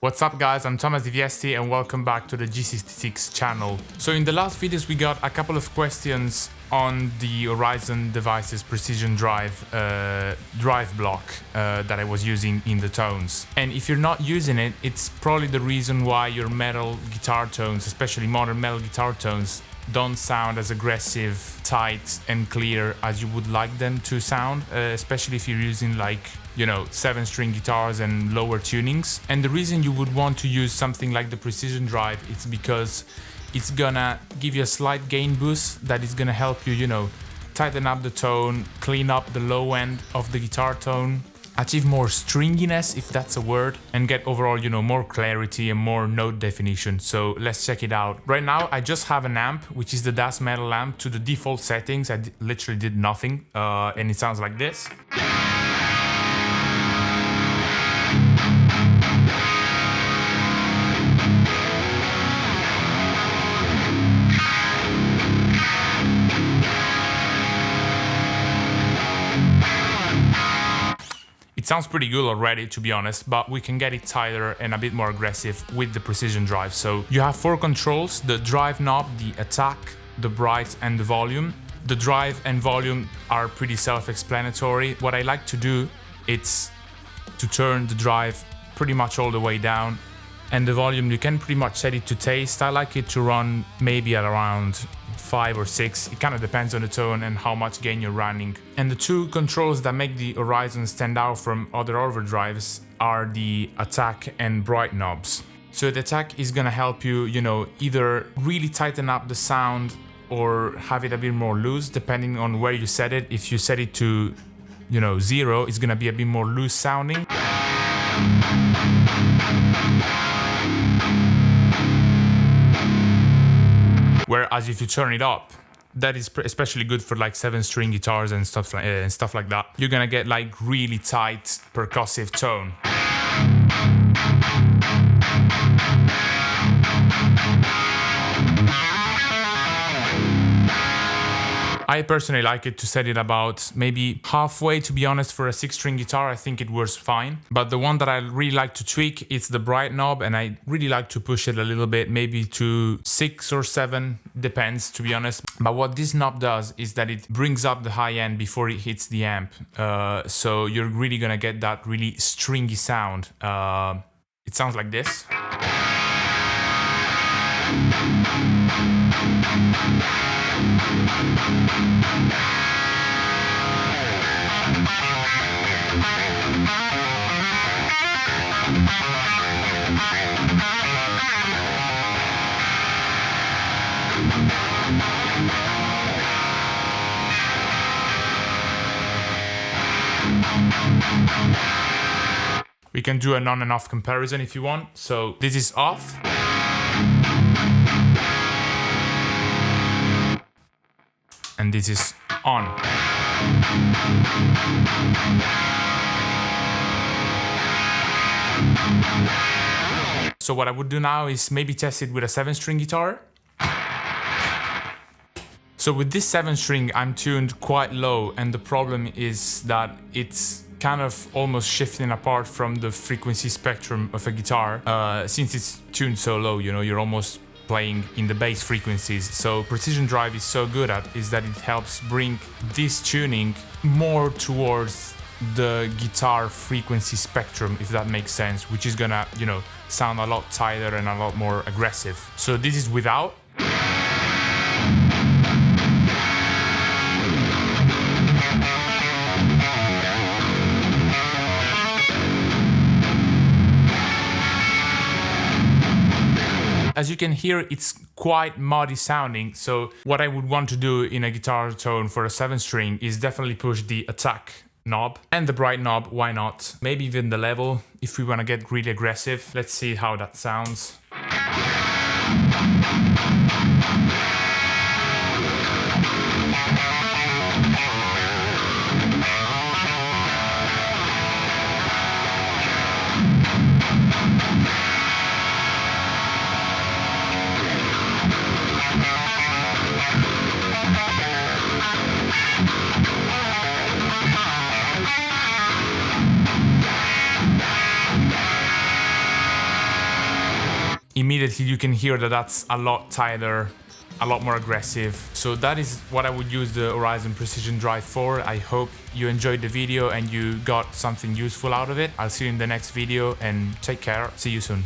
What's up guys, I'm Thomas the Viesti and welcome back to the G66 channel. So in the last videos we got a couple of questions on the Horizon Devices Precision Drive block that I was using in the tones. And if you're not using it, it's probably the reason why your metal guitar tones, especially modern metal guitar tones, don't sound as aggressive, tight and clear as you would like them to sound, especially if you're using like, you know, 7-string guitars and lower tunings. And the reason you would want to use something like the Precision Drive is because it's gonna give you a slight gain boost that is gonna help you, you know, tighten up the tone, clean up the low end of the guitar tone, achieve more stringiness, if that's a word, and get overall, you know, more clarity and more note definition. So let's check it out. Right now, I just have an amp, which is the Das Metal amp, to the default settings. I literally did nothing, and it sounds like this. It sounds pretty good already, to be honest, but we can get it tighter and a bit more aggressive with the Precision Drive. So you have 4 controls: the drive knob, the attack, the bright and the volume. The drive and volume are pretty self-explanatory. What I like to do is to turn the drive pretty much all the way down, and the volume you can pretty much set it to taste. I like it to run maybe at around 5 or 6. It kind of depends on the tone and how much gain you're running. And the 2 controls that make the Horizon stand out from other overdrives are the attack and bright knobs. So the attack is gonna help you, you know, either really tighten up the sound or have it a bit more loose, depending on where you set it. If you set it to, you know, 0, it's gonna be a bit more loose sounding. Whereas if you turn it up, that is especially good for like 7-string guitars and stuff like that. You're gonna get like really tight percussive tone. I personally like it to set it about maybe halfway, to be honest. For a 6-string guitar, I think it works fine. But the one that I really like to tweak is the bright knob, and I really like to push it a little bit, maybe to 6 or 7, depends, to be honest. But what this knob does is that it brings up the high end before it hits the amp. So you're really gonna get that really stringy sound. It sounds like this. We can do an on and off comparison if you want. So this is off. And this is on. So what I would do now is maybe test it with a 7-string guitar. So with this 7-string, I'm tuned quite low, and the problem is that it's kind of almost shifting apart from the frequency spectrum of a guitar. Since it's tuned so low, you know, you're almost playing in the bass frequencies. So Precision Drive is so good at is that it helps bring this tuning more towards the guitar frequency spectrum, if that makes sense, which is gonna, you know, sound a lot tighter and a lot more aggressive. So this is without. As you can hear, it's quite muddy sounding, so what I would want to do in a guitar tone for a 7-string is definitely push the attack knob and the bright knob, why not? Maybe even the level if we want to get really aggressive. Let's see how that sounds. immediately you can hear that that's a lot tighter, a lot more aggressive. So that is what I would use the Horizon Precision Drive for. I hope you enjoyed the video and you got something useful out of it. I'll see you in the next video and take care. See you soon.